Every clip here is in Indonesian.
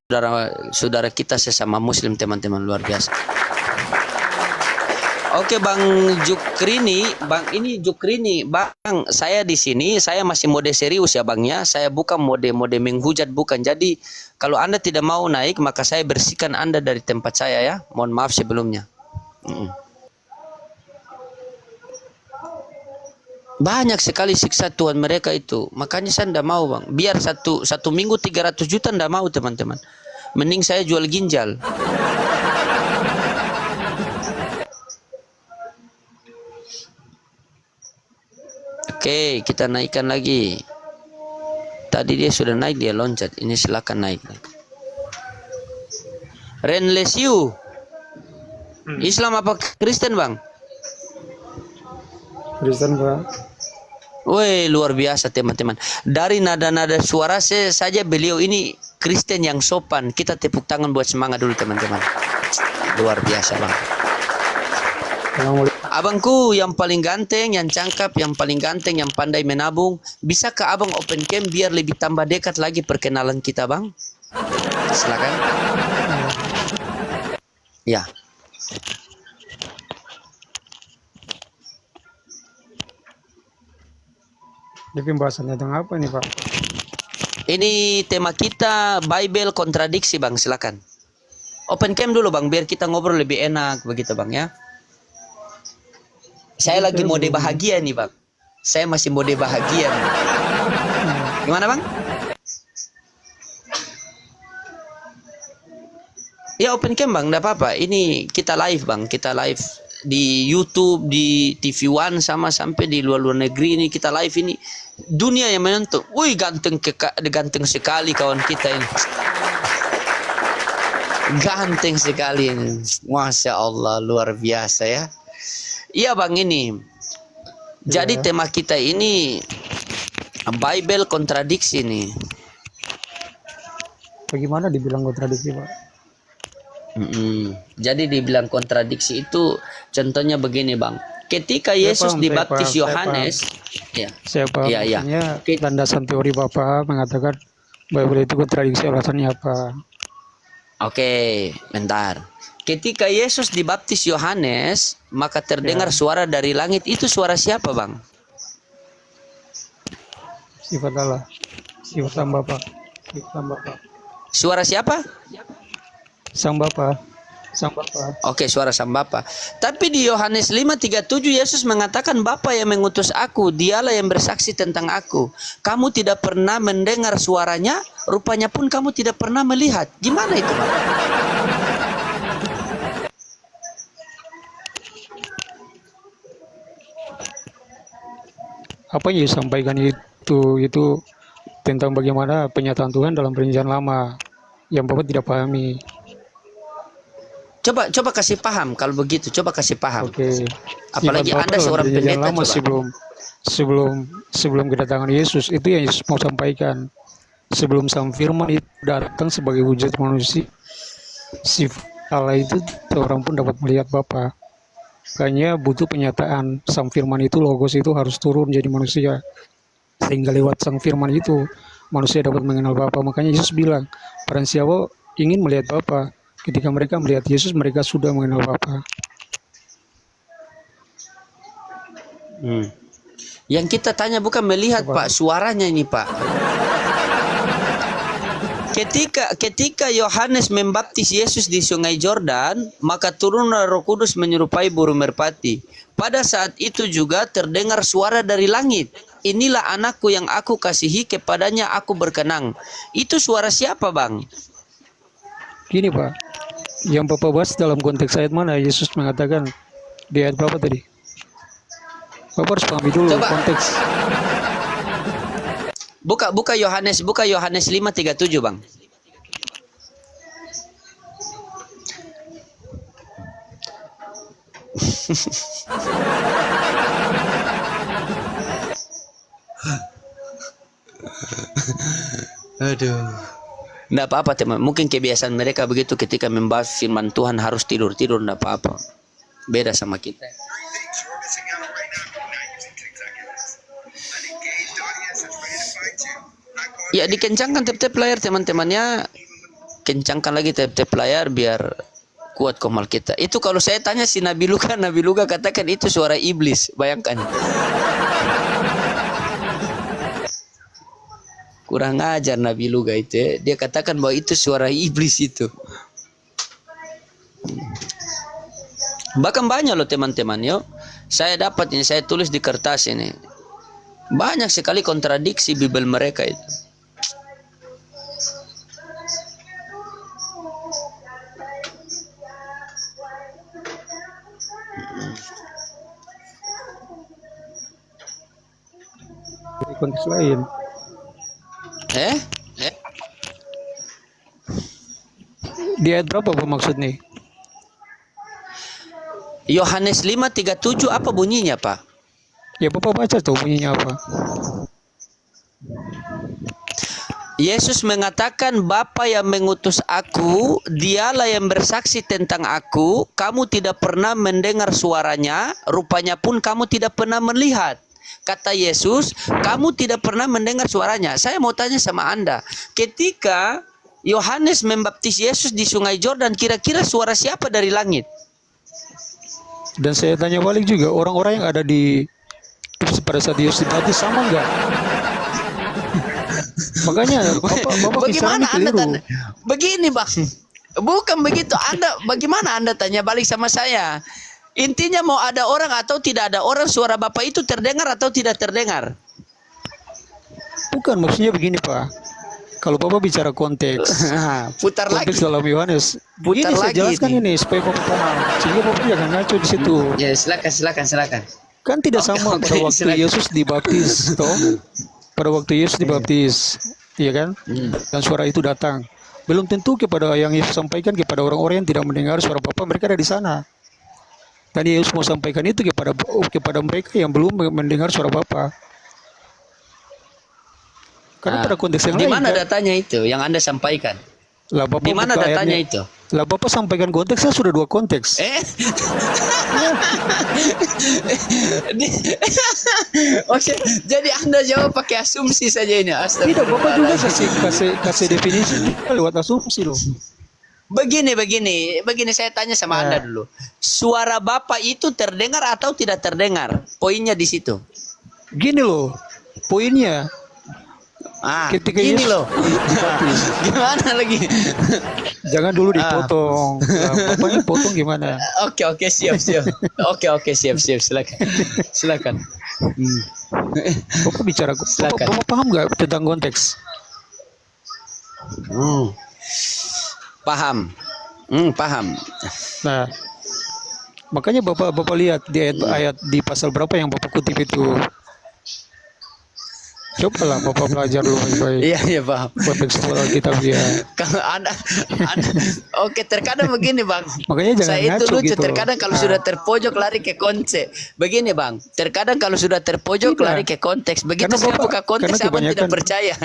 saudara kita sesama muslim, teman-teman, luar biasa. Oke, Bang Jukrini, Bang, saya di sini, saya masih mode serius ya, Bang ya. Saya bukan mode menghujat, bukan. Jadi kalau Anda tidak mau naik, maka saya bersihkan Anda dari tempat saya ya. Mohon maaf sebelumnya. Banyak sekali siksa Tuhan mereka itu. Makanya saya tidak mau, Bang. Biar satu minggu 300 juta tidak mau, teman-teman. Mending saya jual ginjal. Oke, kita naikkan lagi. Tadi dia sudah naik, dia loncat. Ini silakan naik. Renlesiu. Islam apa Kristen, Bang? Kristen, Pak. Woi, luar biasa, teman-teman. Dari nada-nada suara saja beliau ini Kristen yang sopan. Kita tepuk tangan buat semangat dulu, teman-teman. Luar biasa, Bang. Abangku yang paling ganteng, yang cakep, yang paling ganteng, yang pandai menabung. Bisakah abang open cam biar lebih tambah dekat lagi perkenalan kita, Bang? Silakan. Ya. Ini pembahasannya tentang apa nih, Pak? Ini tema kita Bible kontradiksi, Bang. Silakan. Open cam dulu, Bang, biar kita ngobrol lebih enak begitu, Bang ya. Saya lagi mode bahagia nih, Bang. Saya masih mode bahagia nih. Gimana, Bang? Ya open cam, Bang, enggak apa-apa. Ini kita live, Bang. Kita live di YouTube, di TV One, sama sampai di luar negeri ini kita live ini. Dunia yang menonton. Wih, ganteng sekali kawan kita ini. Ganteng sekali ini. Masya Allah, luar biasa ya. Iya, Bang, ini. Jadi tema kita ini Bible kontradiksi nih. Bagaimana dibilang kontradiksi, Pak? Jadi dibilang kontradiksi itu contohnya begini, Bang. Ketika Yesus dibaptis Yohanes, ya. Siapa? Ya, ya. Landasan teori Bapak mengatakan Bible itu kontradiksi, alasannya apa? Oke, bentar. Ketika Yesus dibaptis Yohanes, maka terdengar suara dari langit. Itu suara siapa, Bang? Sifat Allah. Sifat Sang Bapa. Sifat Sang Bapa. Suara siapa? Sang Bapa. Sang Bapa. Oke, suara Sang Bapa. Tapi di Yohanes 5:37 Yesus mengatakan, Bapa yang mengutus aku, dialah yang bersaksi tentang aku. Kamu tidak pernah mendengar suaranya, rupanya pun kamu tidak pernah melihat. Gimana itu, Bang? Apa yang disampaikan itu tentang bagaimana penyataan Tuhan dalam Perjanjian Lama yang Bapak tidak pahami. Coba kasih paham kalau begitu. Coba kasih paham. Oke. Apalagi Anda seorang pendeta. Lama sebelum kedatangan Yesus, itu yang Yesus mau sampaikan. Sebelum Sang Firman itu datang sebagai wujud manusia, sifat Allah itu seorang pun dapat melihat Bapa. Makanya butuh penyataan Sang Firman itu, Logos itu harus turun jadi manusia. Sehingga lewat Sang Firman itu manusia dapat mengenal Bapa. Makanya Yesus bilang, barang siapa ingin melihat Bapa, ketika mereka melihat Yesus, mereka sudah mengenal Bapa. Yang kita tanya bukan melihat, Pak, suaranya ini, Pak. Ketika Yohanes membaptis Yesus di Sungai Yordan, maka turunlah Roh Kudus menyerupai burung merpati. Pada saat itu juga terdengar suara dari langit. Inilah anakku yang aku kasihi, kepadanya aku berkenan. Itu suara siapa, Bang? Gini, Pak. Yang Bapak bahas dalam konteks ayat mana? Yesus mengatakan di ayat berapa tadi? Bapak harus pahami dulu konteks. Buka Yohanes 5:37, Bang. Aduh. Enggak apa-apa, teman. Mungkin kebiasaan mereka begitu ketika membahas firman Tuhan harus tidur, enggak apa-apa. Beda sama kita. Ya, dikencangkan tap-tap layar, teman-temannya. kencangkan lagi tap-tap layar biar kuat komal kita. Itu kalau saya tanya si Nabi Luka katakan itu suara iblis. Bayangkan. Kurang ajar Nabi Luka itu ya. Dia katakan bahwa itu suara iblis itu. Bahkan banyak loh teman-teman yuk. Saya dapat ini, saya tulis di kertas ini. Banyak sekali kontradiksi Bible mereka itu. Di konteks lain. Eh? Di ayat berapa Pak maksudnya? Yohanes 5:37 apa bunyinya, Pak? Ya Bapak baca tuh bunyinya apa? Yesus mengatakan, Bapa yang mengutus aku, dialah yang bersaksi tentang aku. Kamu tidak pernah mendengar suaranya, rupanya pun kamu tidak pernah melihat. Kata Yesus, kamu tidak pernah mendengar suaranya. Saya mau tanya sama Anda, ketika Yohanes membaptis Yesus di Sungai Yordan, kira-kira suara siapa dari langit? Dan saya tanya balik juga, orang-orang yang ada di pada saat Yesus dibaptis sama enggak? Makanya Bapak Bagaimana bicaranya Anda keliru. tanya? Begini Bang, bukan begitu. Bagaimana Anda tanya balik sama saya? Intinya mau ada orang atau tidak ada orang, suara Bapak itu terdengar atau tidak terdengar? Bukan, maksudnya begini Pak. Kalau Bapak bicara konteks, Putar lagi. konteks dalam Yohanes, Putar begini saya lagi jelaskan ini supaya Bapak paham. Sehingga Bapak jangan ngaco di situ. Ya, silakan. Kan tidak Oke, sama pada waktu silakan. Yesus dibaptis, toh? Pada waktu Yesus dibaptis, iya kan? Dan suara itu datang. Belum tentu kepada yang Yesus sampaikan kepada orang-orang yang tidak mendengar suara Bapa, mereka ada di sana. Dan Yesus mau sampaikan itu kepada mereka yang belum mendengar suara Bapa. Karena pada konteks yang di lain mana kan, datanya itu yang Anda sampaikan? lah Bapak Di mana buka datanya ayatnya. itu? Lah Bapak sampaikan konteksnya sudah dua konteks. Oke, jadi Anda jawab pakai asumsi saja ini. Tidak, Bapak juga kasih definisi lewat asumsi loh. Begini saya tanya sama Anda dulu. Suara Bapak itu terdengar atau tidak terdengar? Poinnya di situ. Gini loh, poinnya. Ketika gini Yesus loh. Gimana lagi? Jangan dulu dipotong. Lah, Bapaknya potong gimana? Oke, siap. Oke, siap. Silakan. Bapak bicara, Bapak paham nggak tentang konteks? Paham. Paham. Nah, makanya Bapak lihat di ayat di pasal berapa yang Bapak kutip itu. Cobalah Bapak belajar dulu baik-baik. Iya, paham. Kontekstual Alkitab dia. Kalau Anda oke, terkadang begini Bang. Makanya jangan Saya itu ngaco lucu, gitu. terkadang kalau sudah terpojok lari ke konsep. Begini Bang, terkadang kalau sudah terpojok Tidak. lari ke konteks. Begitu Karena saya Bapak- buka konteks, karena Abang tidak kebanyakan- percaya.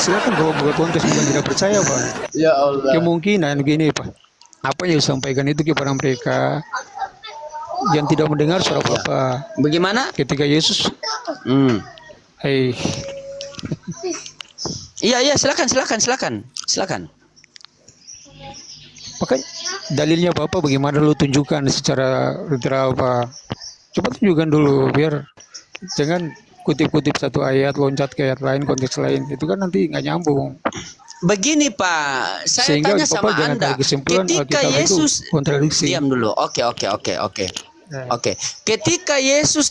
Silakan Bapak buka konteks bukan tidak percaya Pak. Ya Allah. Kemungkinan gini Pak. Apa yang disampaikan itu kepada mereka yang tidak mendengar suara Bapak. Bagaimana? Ketika Yesus, Iya, silakan. maka dalilnya Bapak bagaimana lu tunjukkan secara literal Pak. Coba tunjukkan dulu biar jangan kutip-kutip satu ayat loncat ke ayat lain, konteks lain. Itu kan nanti nggak nyambung. Begini Pak, saya Sehingga tanya Bapak sama jangan Anda. tarik kesimpulan Ketika Alkitab itu Yesus kontradiksi. diam dulu. Oke. Ketika Yesus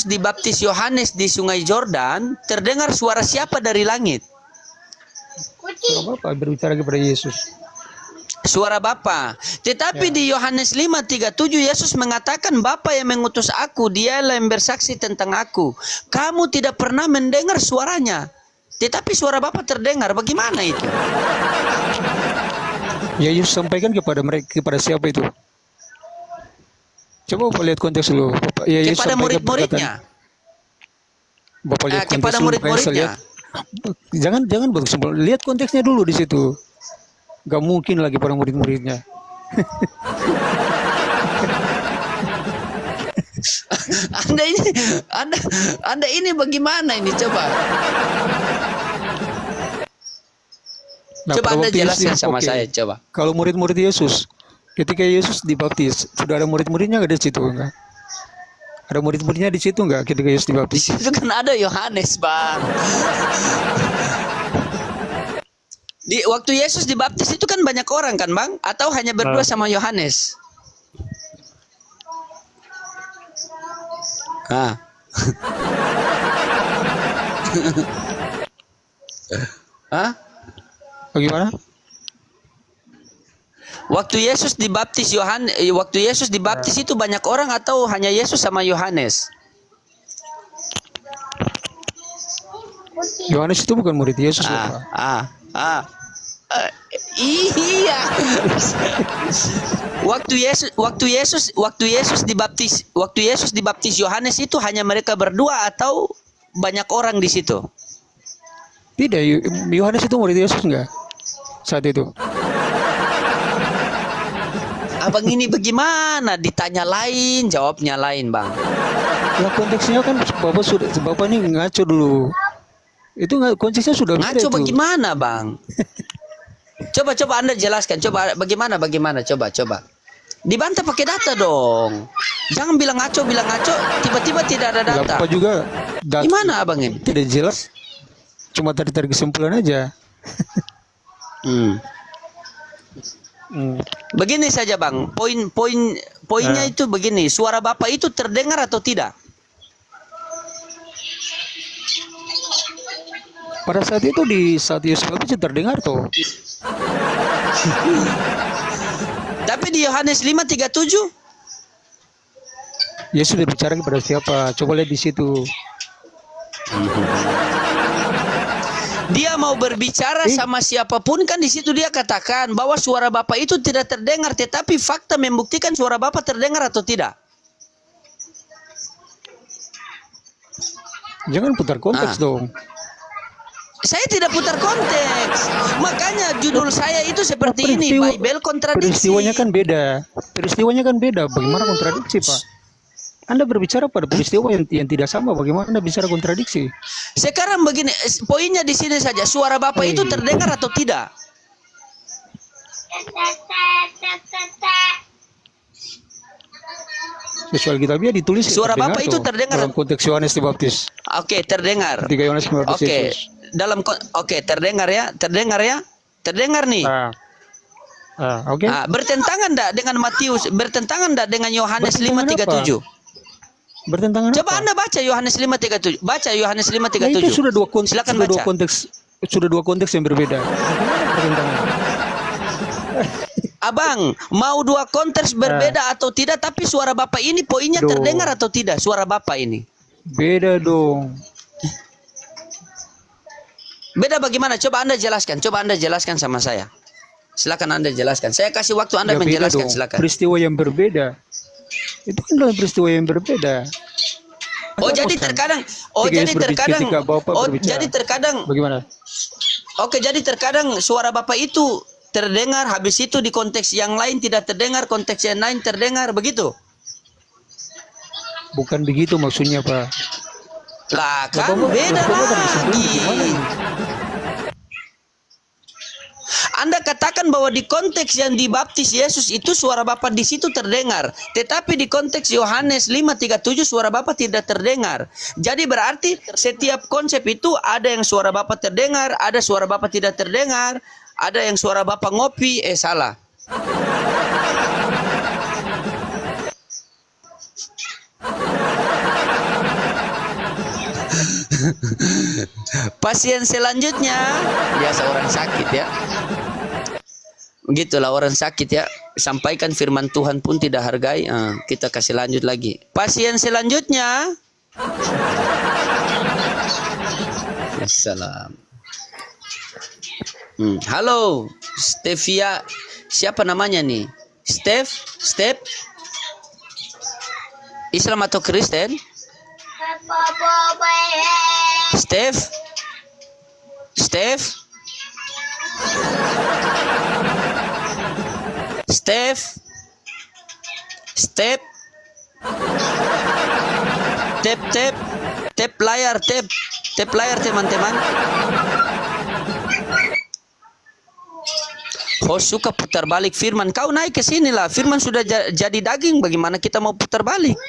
dibaptis Yohanes di Sungai Yordan, terdengar suara siapa dari langit? Suara Bapak berbicara kepada Yesus. Suara Bapa. Tetapi di Yohanes 5:37 Yesus mengatakan, Bapa yang mengutus aku, dialah yang bersaksi tentang aku. Kamu tidak pernah mendengar suaranya, tetapi suara Bapa terdengar. Bagaimana itu? Ya Yesus sampaikan kepada mereka, kepada siapa itu? Coba Bapak lihat konteks dulu. Bapak, ya, Yesus Kepada sampaikan murid-muridnya. perkataan- Bapak lihat konteks Kepada dulu, makanya saya murid-muridnya. lihat. Jangan berkesimpulan. Lihat konteksnya dulu di situ. Gak mungkin lagi para murid-muridnya. Anda ini bagaimana ini coba? Nah, Coba pada Anda waktu Yesus jelaskan sama oke. saya, coba. Kalau murid-murid Yesus, ketika Yesus dibaptis, sudah ada murid-muridnya nggak di situ enggak? Ada murid-muridnya di situ enggak ketika Yesus Di dibaptis? situ kan ada Yohanes, Bang. Di waktu Yesus dibaptis itu kan banyak orang kan, Bang? Atau hanya berdua sama Yohanes? Ah. Hah? Bagaimana? Waktu Yesus dibaptis itu banyak orang atau hanya Yesus sama Yohanes? Yohanes itu bukan murid Yesus, Ah, Bapak. ah. Iya. Waktu Yesus dibaptis Yohanes itu hanya mereka berdua atau banyak orang di situ? Tidak, Yohanes itu murid Yesus enggak? Saat itu. Abang ini bagaimana? Ditanya lain, jawabnya lain, Bang. Lah konteksnya kan Bapak ini ngaco dulu. Itu konteksnya sudah beda Ngaco itu. bagaimana, Bang? Coba Anda jelaskan. Coba bagaimana? Coba. Dibantah pakai data dong. Jangan bilang ngaco, tiba-tiba tidak ada Lah, data. Bapak juga Gimana, Abang ini? tidak jelas. Cuma tarik kesimpulan aja. Begini saja, Bang. Poinnya itu begini. Suara Bapak itu terdengar atau tidak? Pada saat itu di saat Yesus baptis terdengar tuh. Tapi di Yohanes 5:37 Yesus berbicara kepada siapa? Coba lihat di situ. dia mau berbicara sama siapapun, kan di situ dia katakan bahwa suara Bapak itu tidak terdengar, tetapi fakta membuktikan suara Bapak terdengar atau tidak. Jangan putar konteks dong. Saya tidak putar konteks. Makanya judul saya itu seperti ini, Bible kontradiksi. Peristiwanya kan beda. Bagaimana kontradiksi, Pak? Anda berbicara pada peristiwa yang tidak sama. Bagaimana Anda bicara kontradiksi? Sekarang begini, poinnya di sini saja. Suara Bapak itu terdengar atau tidak? Sesuai Alkitabiah ditulis Suara Bapak itu terdengar dalam konteks Yohanes dibaptis. Oke, terdengar. Ketika Yohanes membaptis Oke, Yesus. terdengar ya, terdengar nih. Oke. Bertentangan enggak dengan Matius? Bertentangan enggak dengan Yohanes Bertentangan 5:37? Bertentangan Coba apa? Anda baca Yohanes 5:37. Baca Yohanes Nah, 5:37. itu sudah dua konteks. Silakan sudah baca. dua konteks yang berbeda. Bagaimana bertentangan? Abang, mau dua konteks berbeda atau tidak, tapi suara Bapak ini poinnya terdengar atau tidak? Suara Bapak ini. Beda dong. Beda bagaimana? Coba Anda jelaskan sama saya. Silakan Anda jelaskan. Saya kasih waktu Anda Ya, beda menjelaskan, dong. silakan. Peristiwa yang berbeda. Itu kan dalam peristiwa yang berbeda. Jadi terkadang Bagaimana? Oke, jadi terkadang suara Bapak itu terdengar, habis itu di konteks yang lain tidak terdengar, konteks yang lain terdengar, begitu? Bukan begitu maksudnya, Pak. Lah kan beda lagi. Anda katakan bahwa di konteks yang dibaptis Yesus itu suara Bapak di situ terdengar, tetapi di konteks Yohanes 5:37 suara Bapak tidak terdengar. Jadi berarti setiap konsep itu ada yang suara Bapak terdengar, ada suara Bapak tidak terdengar, ada yang suara Bapak ngopi, salah. Pasien selanjutnya, biasa orang sakit ya. Begitulah orang sakit ya. Sampaikan firman Tuhan pun tidak hargai. Kita kasih lanjut lagi. Pasien selanjutnya. Assalam. Halo, Stevia. Siapa namanya nih? Steph? Islam atau Kristen? Steph? Tap layar teman-teman. Host suka putar balik firman. Kau naik ke sini lah. Firman sudah jadi daging. Bagaimana kita mau putar balik?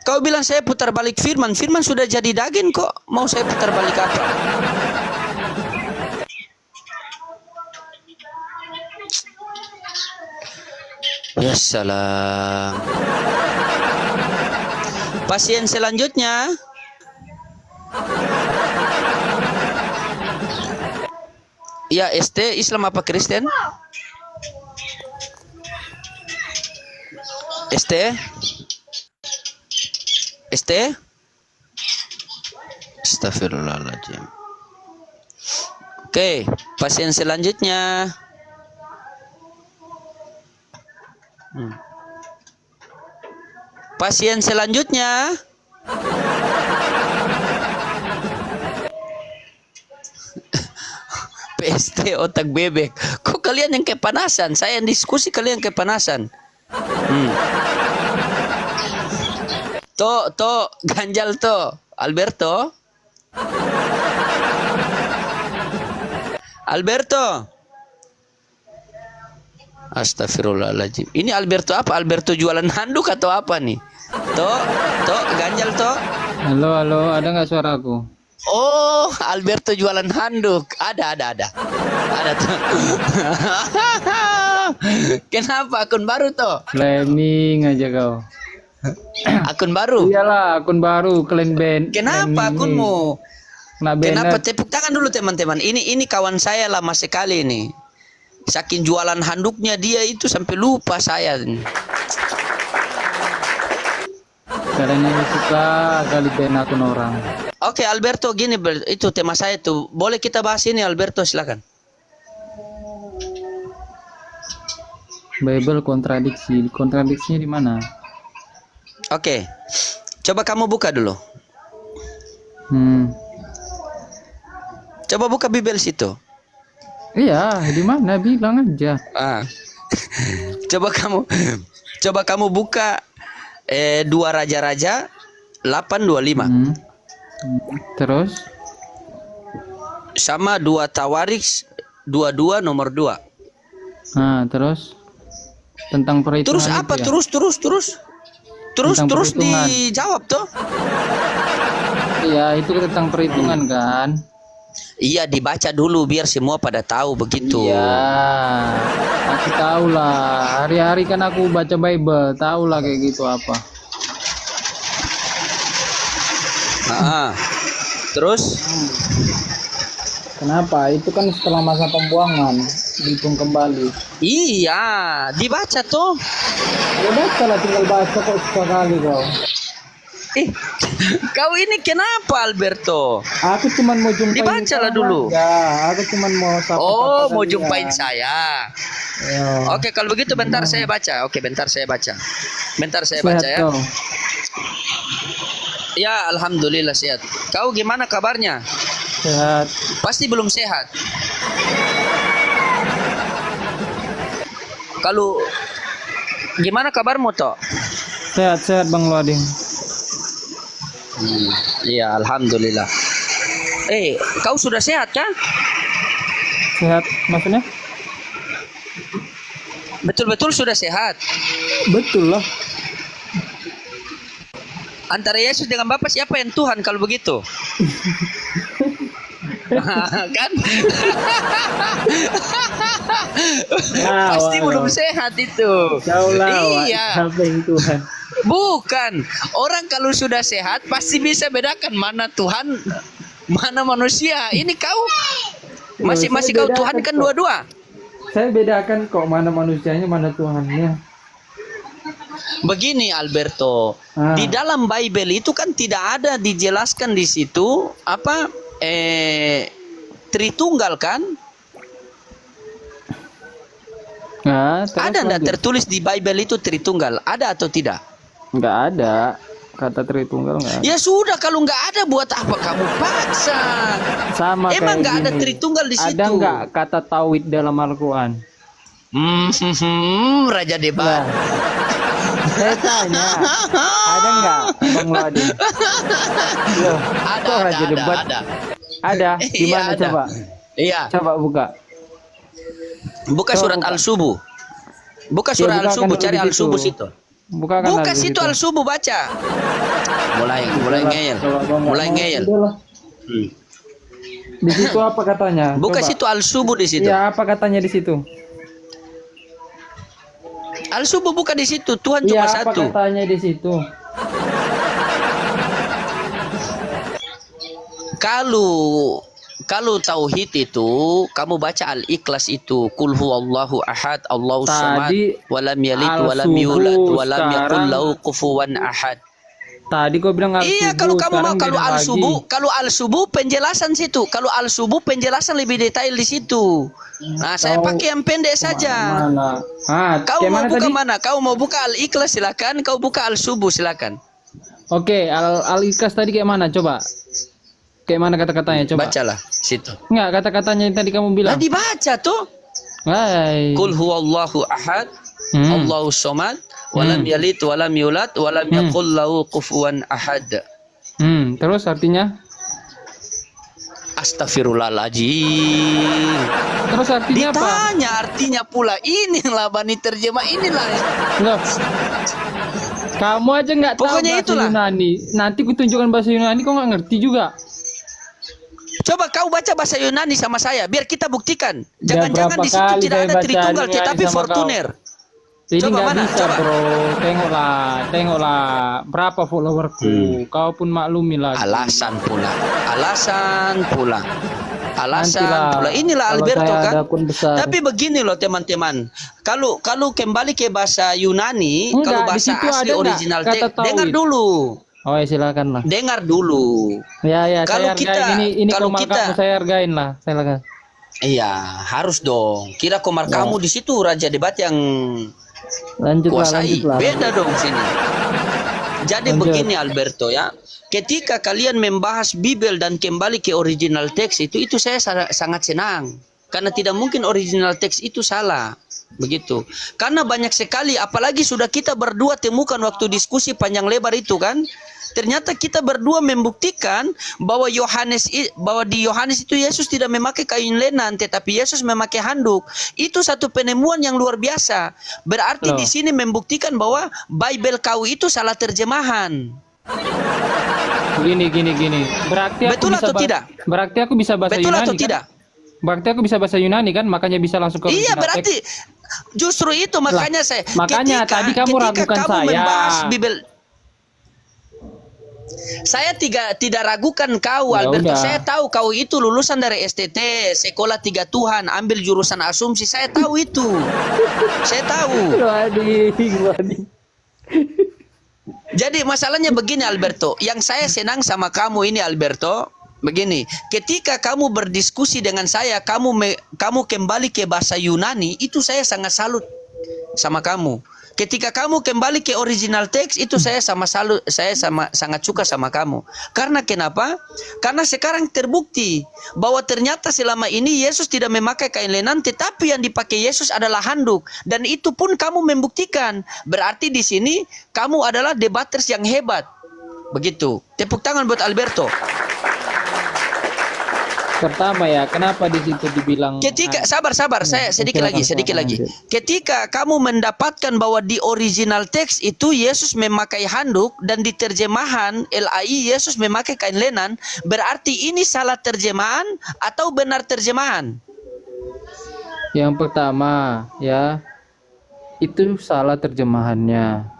Kau bilang saya putar balik firman. Firman sudah jadi daging kok. Mau saya putar balik apa? Ya salam. Pasien selanjutnya. Ya, ST Islam apa Kristen? ST? ST? Astagfirullahaladzim. Oke, pasien selanjutnya. Pasien selanjutnya. PST otak bebek. Kok kalian yang kepanasan? Saya yang diskusi, kalian yang kepanasan. To ganjal to Alberto. Astagfirullahaladzim. Ini Alberto apa? Alberto jualan handuk atau apa nih? To ganjal to. Halo, ada nggak suara aku? Oh, Alberto jualan handuk. Ada tuh. Kenapa akun baru toh? Planning aja kau. Akun baru. Iyalah, akun baru kalian band. Kenapa akunmu? Kena Kenapa? banner. Tepuk tangan dulu teman-teman. Ini kawan saya lama sekali ini. Saking jualan handuknya dia itu sampai lupa saya. Kalian yang suka kali band akun orang. Oke, Alberto, gini itu tema saya tuh. Boleh kita bahas ini, Alberto, silakan. Bible kontradiksi. Kontradiksinya di mana? Oke. Coba kamu buka dulu. Coba buka Bible situ. Iya, di mana? Bilang aja. Coba kamu buka 2 Raja-Raja 8:25. Terus? Sama 2 Tawarik 22 nomor 2. Nah, terus tentang perhitungan. Terus apa? itu ya? Terus Tentang perhitungan. dijawab toh. Iya, itu tentang perhitungan kan? Iya, dibaca dulu biar semua pada tahu begitu. Iya, aku tahu lah. Hari-hari kan aku baca Bible, tahu lah kayak gitu apa. Terus? Kenapa? Itu kan setelah masa pembuangan, dihitung kembali. Iya, dibaca tuh. Ya baca lah, tinggal baca kok sekali kau. Kau ini kenapa, Alberto? Aku cuman mau jumpain. Dibaca lah dulu. Ya, aku cuman mau sapa. Oh, mau jumpain saya. Ya. Oke, kalau begitu bentar saya baca. Bentar saya baca Sehat ya. kau. Ya, alhamdulillah sehat. Kau gimana kabarnya? Sehat. Pasti belum sehat. Kalau gimana kabarmu toh? Sehat Bang Luading. Iya, alhamdulillah. Kau sudah sehat kan? Sehat maksudnya? Betul-betul sudah sehat. Betul lah. Antara Yesus dengan Bapa siapa yang Tuhan kalau begitu? Kan? Pasti belum sehat itu. Jauh lah. Iya. Siapa yang Tuhan? Bukan. Orang kalau sudah sehat pasti bisa bedakan mana Tuhan, mana manusia. Ini kau masih kau Tuhan kan dua-dua. Saya bedakan kok mana manusianya, mana Tuhannya. Begini Alberto, di dalam Bible itu kan tidak ada dijelaskan di situ apa Tritunggal kan? Nah, ada enggak tertulis di Bible itu Tritunggal? Ada atau tidak? Nggak ada kata Tritunggal, nggak ada. Ya sudah, kalau nggak ada buat apa kamu paksa? Sama Emang kayak nggak ada gini. Tritunggal di situ? Ada nggak kata tauhid dalam Al-Quran? Raja debat. Saya tanya, ada nggak Bang Ladi? Loh, kok raja debat? Ada. Ada. Di Iya, mana ada. coba? Iya. Coba buka. Buka surat buka. Al-Subuh. Buka Ya, surat bukakan Al-Subuh, dulu cari di situ. Al-Subuh situ. Bukakan Buka lagi situ gitu. Al-Subuh, baca. Mulai ngeyel. Coba, gua nggak Mulai mau. ngeyel. Udahlah. Hmm. Di situ apa katanya? Buka Coba. situ Al-Subuh di situ. Iya, apa katanya di situ? Al-Subuh buka di situ. Tuhan Iya, cuma apa satu. katanya di situ? Kalau tauhid itu kamu baca Al-Ikhlas itu, Qul huwallahu ahad, Allahu samad, Tadi walam yalid walam Al-Subuh, yulad walam yakul sekarang lahu kufuwan ahad. tadi kau bilang Iya, Al-Subuh, kalau kamu mau sekarang kalau beda Al-Subuh, lagi. kalau Al-Subuh penjelasan situ. Kalau Al-Subuh penjelasan lebih detail di situ. Nah, saya Kau pakai yang pendek saja. Mana? Kau Kayak mau mana buka tadi? mana? Kau mau buka Al-Ikhlas silakan, kau buka Al-Subuh silakan. Oke, Al-Ikhlas tadi kayak mana? Coba. Kayak mana kata-katanya? Coba. Bacalah situ. Enggak, kata-katanya yang tadi kamu bilang. Nah, dibaca tuh. Hai. Qul huwallahu ahad, Allahu samad, walam yalid walam yulad walam yakul lahu kufuwan ahad. Terus artinya? Astagfirullahaladzim. Terus artinya apa? Ditanya artinya pula. Inilah Bani terjemah, inilah. Loh. Kamu aja nggak tahu Pokoknya bahasa itulah. Yunani. Nanti kutunjukkan bahasa Yunani, kau nggak ngerti juga. Coba kau baca bahasa Yunani sama saya, biar kita buktikan. Udah Jangan-jangan berapa di situ kali tidak saya ada baca Tritunggal, Yunani tetapi sama Fortuner. Ini Coba nggak mana? bisa, Coba. bro. Tengoklah. Berapa followerku? Kau pun maklumi lah. Alasan pula. Nantilah, Inilah kalau Alberto saya kan. ada akun besar. Tapi begini loh teman-teman. Kalau kembali ke bahasa Yunani, Enggak, kalau di bahasa situ asli ada enggak original kata teks, tauhid? dengar dulu. Oh ya silakan lah. Dengar dulu. Ya, Kalau saya kita- hargain. Ini kalau komal kita- kamu saya hargain lah. Silakan. Iya, harus dong. Kira komar kamu di situ raja debat yang Lanjutlah. kuasai. Beda dong sini. Jadi Lanjut. begini Alberto ya. Ketika kalian membahas Bible dan kembali ke original teks itu saya sangat senang. Karena tidak mungkin original teks itu salah. Begitu. Karena banyak sekali, apalagi sudah kita berdua temukan waktu diskusi panjang lebar itu kan. Ternyata kita berdua membuktikan bahwa di Yohanes itu Yesus tidak memakai kain lenan, tetapi Yesus memakai handuk. Itu satu penemuan yang luar biasa. Berarti Loh. di sini membuktikan bahwa Bible kau itu salah terjemahan. Gini. Berarti aku Betul bisa atau tidak? Berarti aku bisa bahasa Betul Yunani atau kan? tidak? Berarti aku bisa bahasa Yunani kan? Makanya bisa langsung ke Iya, original berarti justru itu makanya saya. makanya tadi kamu ragukan kamu saya. membahas Bible, saya tidak ragukan kau, Ya Alberto. udah. Saya tahu kau itu lulusan dari STT, Sekolah Tiga Tuhan, ambil jurusan asumsi. Saya tahu itu. Saya tahu. Wadi. Jadi masalahnya begini Alberto, yang saya senang sama kamu ini Alberto, begini, ketika kamu berdiskusi dengan saya, kamu kembali ke bahasa Yunani, itu saya sangat salut sama kamu. Ketika kamu kembali ke original teks, itu saya sangat suka sama kamu. Karena kenapa? Karena sekarang terbukti bahwa ternyata selama ini Yesus tidak memakai kain lenan, tetapi yang dipakai Yesus adalah handuk. Dan itu pun kamu membuktikan. Berarti di sini kamu adalah debaters yang hebat. Begitu. Tepuk tangan buat Alberto. Pertama ya, kenapa di situ dibilang Ketika sabar, saya sedikit silakan, lagi. lanjut. Ketika kamu mendapatkan bahwa di original teks itu Yesus memakai handuk dan di terjemahan LAI Yesus memakai kain lenan, berarti ini salah terjemahan atau benar terjemahan? Yang pertama ya, itu salah terjemahannya.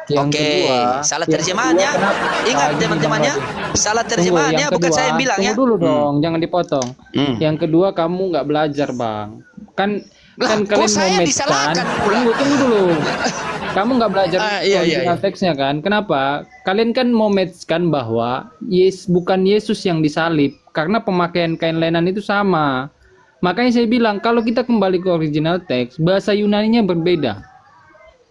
Yang Oke, kedua, salah yang terjemahannya. kedua, kenapa- Ingat Lagi teman-temannya, bilang salah Tunggu, terjemahannya yang bukan kedua, saya yang bilang ya. Tunggu dulu dong, jangan dipotong. Yang kedua, kamu nggak belajar, Bang. Kan Lah, kok kalian saya momet disalahkan kan? pula? Tunggu dulu. Kamu nggak belajar Iya, original iya. teksnya kan? Kenapa? Kalian kan mometkan bahwa bukan Yesus yang disalib karena pemakaian kain lenan itu sama. Makanya saya bilang kalau kita kembali ke original teks, bahasa Yunaninya berbeda.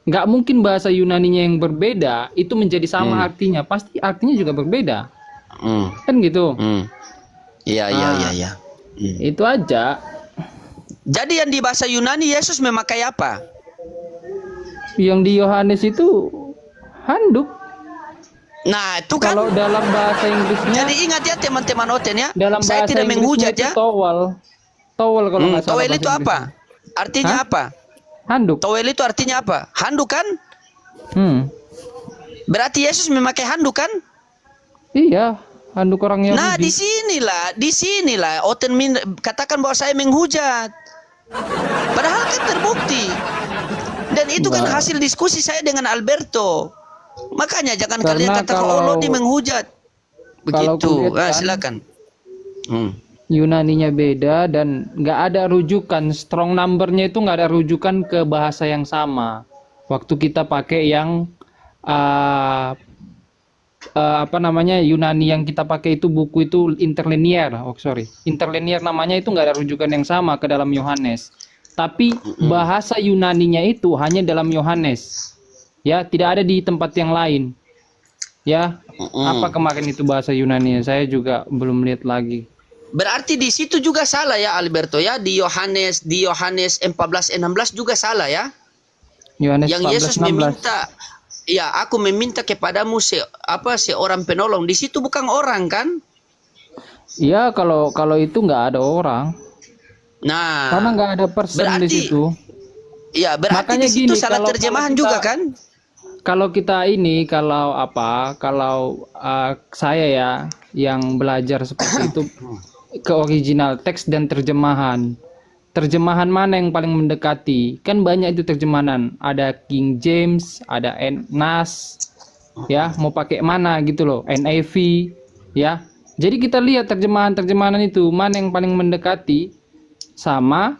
Nggak mungkin bahasa Yunaninya yang berbeda itu menjadi sama artinya. Pasti artinya juga berbeda. Kan gitu. Iya. Itu aja. Jadi yang di bahasa Yunani Yesus memakai apa? Yang di Yohanes itu handuk. Nah, itu kan. Kalau dalam bahasa Inggrisnya, Jadi ingat ya teman-teman Oten ya, dalam saya bahasa tidak Inggrisnya menghujat itu ya. towel. Towel kalau nggak salah Towel bahasa itu apa? Inggrisnya. Artinya Hah? apa? Handuk. Towel itu artinya apa? Handuk kan? Hmm. Berarti Yesus memakai handuk kan? Iya, handuk orang Nah, Yahudi. di sinilah Oten katakan bahwa saya menghujat. Padahal kan terbukti. Dan itu kan Nah, hasil diskusi saya dengan Alberto. Makanya jangan kalian karena katakan kalau Lodi menghujat. kalau Begitu. kulihat kan, Silakan. Hmm. Yunaninya beda dan nggak ada rujukan, strong numbernya itu nggak ada rujukan ke bahasa yang sama. Waktu kita pakai yang uh, apa namanya, Yunani yang kita pakai itu, buku itu interlinear, interlinear namanya, itu nggak ada rujukan yang sama ke dalam Yohanes. Tapi bahasa Yunaninya itu hanya dalam Yohanes, ya, tidak ada di tempat yang lain. Ya, apa kemarin itu bahasa Yunani? Saya juga belum lihat lagi. Berarti di situ juga salah ya Alberto ya, di Yohanes 14:16 juga salah ya. Yohanes Yang Yesus 14:16. meminta, ya aku meminta kepadamu seorang penolong. Di situ bukan orang kan? Iya, kalau itu nggak ada orang, Nah, karena nggak ada person di berarti situ. ya berarti Makanya di situ gini, salah kalau terjemahan kita- juga kan? Kalau kita ini, kalau saya ya yang belajar seperti itu ke original teks dan terjemahan. Terjemahan mana yang paling mendekati? Kan banyak itu terjemahan. Ada King James, ada NAS, ya, mau pakai mana gitu loh, NIV, ya. Jadi kita lihat terjemahan-terjemahan itu mana yang paling mendekati sama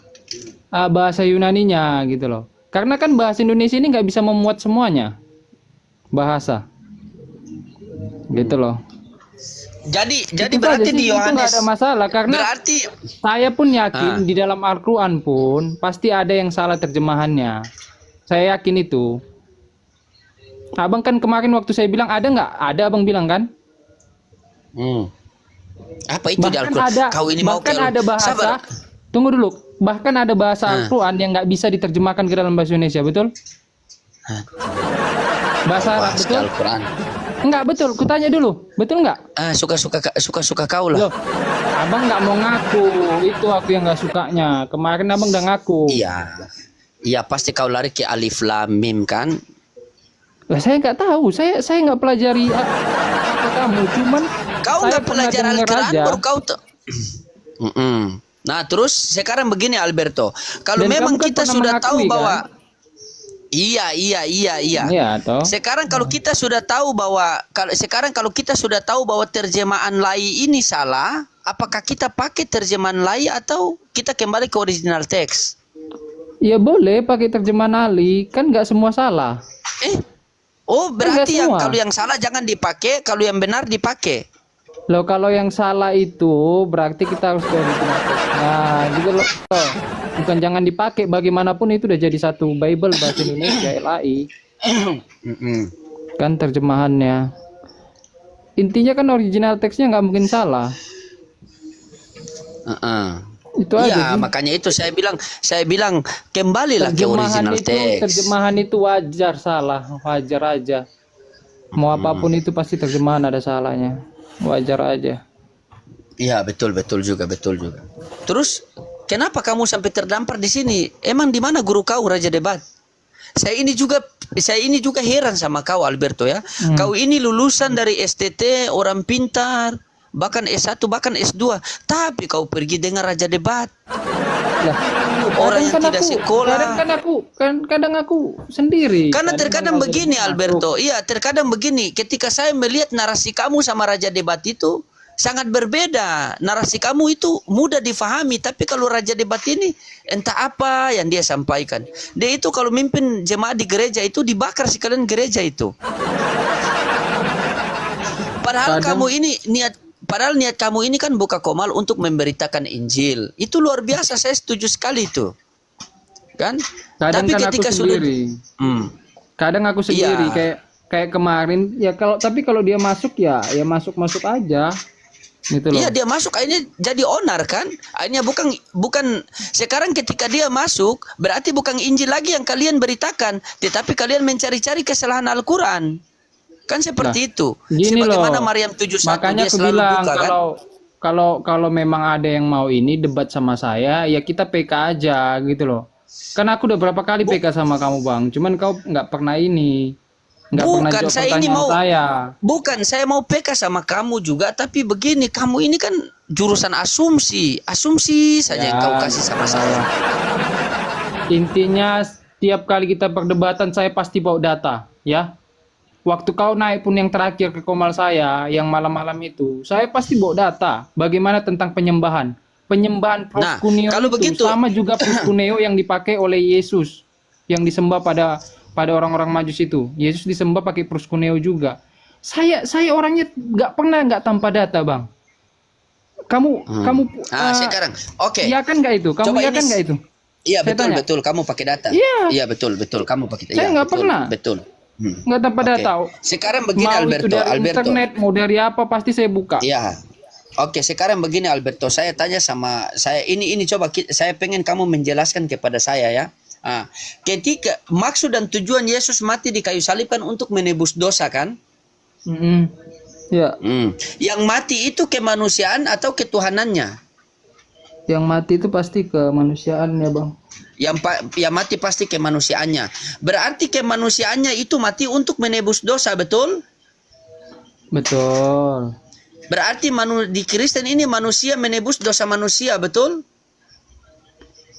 bahasa Yunaninya gitu loh. Karena kan bahasa Indonesia ini nggak bisa memuat semuanya bahasa, gitu loh. Jadi Itu berarti aja di sih, itu nggak Yohanes ada masalah, karena berarti saya pun yakin di dalam Al-Quran pun pasti ada yang salah terjemahannya. Saya yakin itu. Abang kan kemarin waktu saya bilang ada nggak? Ada, abang bilang kan? apa itu di Bahkan Al-Quran? ada, Kau ini mau bahkan ke ada bahasa. Sabar. Tunggu dulu. Bahkan ada bahasa Al-Quran yang nggak bisa diterjemahkan ke dalam bahasa Indonesia, betul? Bahasa Arab, Bahas ke betul? Al-Quran. Enggak, betul. Kutanya dulu, betul nggak? Suka-suka kau lah. Loh, abang nggak mau ngaku. Itu aku yang nggak sukanya. Kemarin abang udah ngaku. Iya pasti kau lari ke Alif Lam Mim kan? Lah saya nggak tahu. Saya nggak pelajari apa kamu. Cuman Kau saya nggak pernah belajar dengar Al-Quran aja. baru kau tuh. Nah terus sekarang begini Alberto, kalau Dan memang kamu kan kita pernah sudah tahu mengakui, bahwa kan? Iya. Iya, toh. Sekarang kalau kita sudah tahu bahwa terjemahan lai ini salah, apakah kita pakai terjemahan lai atau kita kembali ke original teks? Ya boleh pakai terjemahan Ali, kan nggak semua salah. Oh berarti Enggak semua. kalau yang salah jangan dipakai, kalau yang benar dipakai. Loh, kalau yang salah itu berarti kita harus ke original text. Nah, gitu loh. Bukan jangan dipakai, bagaimanapun itu udah jadi satu Bible bahasa Indonesia, LAI. Kan terjemahannya. Intinya kan original teksnya nggak mungkin salah. Itu aja Iya, sih. makanya itu saya bilang kembalilah ke original teks. Terjemahan itu wajar salah, wajar aja. Mau apapun itu pasti terjemahan ada salahnya. Wajar aja. Iya, betul juga. Terus kenapa kamu sampai terdampar di sini? Emang di mana guru kau Raja Debat? Saya ini juga heran sama kau Alberto ya. Kau ini lulusan dari STT, orang pintar, bahkan S1 bahkan S2, tapi kau pergi dengan Raja Debat. Lah, Orang yang tidak sekolah. Kadang aku sendiri. Karena terkadang Raja begini Debat Alberto, iya terkadang begini. Ketika saya melihat narasi kamu sama Raja Debat itu sangat berbeda. Narasi kamu itu mudah difahami, tapi kalau Raja Debat ini entah apa yang dia sampaikan. Dia itu kalau mimpin jemaat di gereja itu dibakar sekalian gereja itu. Padahal niat kamu ini kan buka komal untuk memberitakan Injil. Itu luar biasa, saya setuju sekali itu. Kan? Kadang Tapi kan ketika aku sudah sendiri. Kadang aku sendiri Iya. kayak kemarin ya, kalau dia masuk ya masuk aja. Gitu loh. Iya dia masuk akhirnya jadi onar kan. Akhirnya bukan sekarang ketika dia masuk berarti bukan Injil lagi yang kalian beritakan, tetapi kalian mencari-cari kesalahan Al-Quran. Kan seperti itu. Gini Sebagaimana loh, Maryam 71 makanya dia aku selalu bilang buka kan. kalau memang ada yang mau ini debat sama saya, ya kita PK aja gitu loh. Kan aku udah berapa kali PK sama kamu bang, cuman kau nggak pernah nggak pernah Bukan jawab saya ini pertanyaan mau saya. Bukan saya mau PK sama kamu juga, tapi begini, kamu ini kan jurusan asumsi. Asumsi saja yang kau kasih sama saya. Intinya setiap kali kita perdebatan saya pasti bawa data, ya. Waktu kau naik pun yang terakhir ke komal saya, yang malam-malam itu, saya pasti bawa data. Bagaimana tentang penyembahan? Penyembahan Nah, proskuneo kalau itu begitu- sama juga proskuneo yang dipakai oleh Yesus, yang disembah pada orang-orang Majus itu. Yesus disembah pakai proskuneo juga. Saya orangnya nggak tanpa data, bang. Kamu Sekarang, oke. iya kan nggak itu? Kamu Coba iya ini kan nggak itu? Iya Saya betul tanya. betul kamu pakai data. Iya. Iya betul betul kamu pakai. Saya Iya, nggak betul, pernah. Betul. Nggak tanpa Oke. data. Sekarang begini Mau itu Alberto, dari Alberto. internet, mau dari apa pasti saya buka. Iya. Oke, sekarang begini Alberto, saya tanya sama saya ini coba saya pengen kamu menjelaskan kepada saya ya. Ketika maksud dan tujuan Yesus mati di kayu salib kan untuk menebus dosa kan? Ya, Yang mati itu kemanusiaan atau ketuhanannya? yang mati itu pasti kemanusiaan ya bang. Yang mati pasti kemanusiaannya. Berarti kemanusiaannya itu mati untuk menebus dosa, betul? Betul. Berarti di Kristen ini manusia menebus dosa manusia, betul?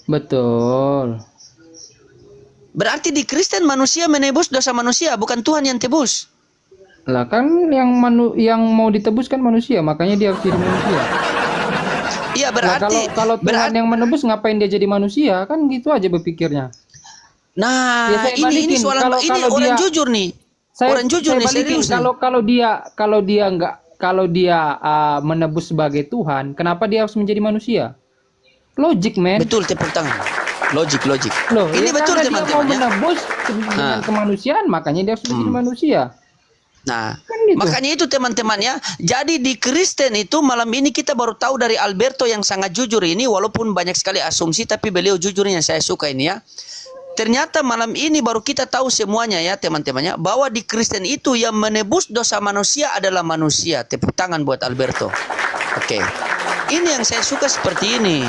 Betul. Berarti di Kristen manusia menebus dosa manusia, bukan Tuhan yang tebus. Lah kan yang mau ditebus kan manusia, makanya dia harus jadi manusia. Iya, Lah, berarti kalau Tuhan yang menebus ngapain dia jadi manusia? Kan gitu aja berpikirnya. Nah, Ya, saya ini balikin. soalan Kalau orang dia- jujur nih. Orang jujur nih, balikin. serius nih. Kalau dia menebus sebagai Tuhan, kenapa dia harus menjadi manusia? Logik, men. Betul, tepuk tangan. Logik. Loh, Ini ya betul karena dia mau teman-teman ya. menebus dengan kemanusiaan, makanya dia harus menjadi manusia. Nah, Kan gitu. makanya itu teman-teman ya. Jadi di Kristen itu malam ini kita baru tahu dari Alberto yang sangat jujur ini, walaupun banyak sekali asumsi, tapi beliau jujurnya saya suka ini ya. Ternyata malam ini baru kita tahu semuanya ya teman-temannya, bahwa di Kristen itu yang menebus dosa manusia adalah manusia. Tepuk tangan buat Alberto. Oke. Ini yang saya suka seperti ini.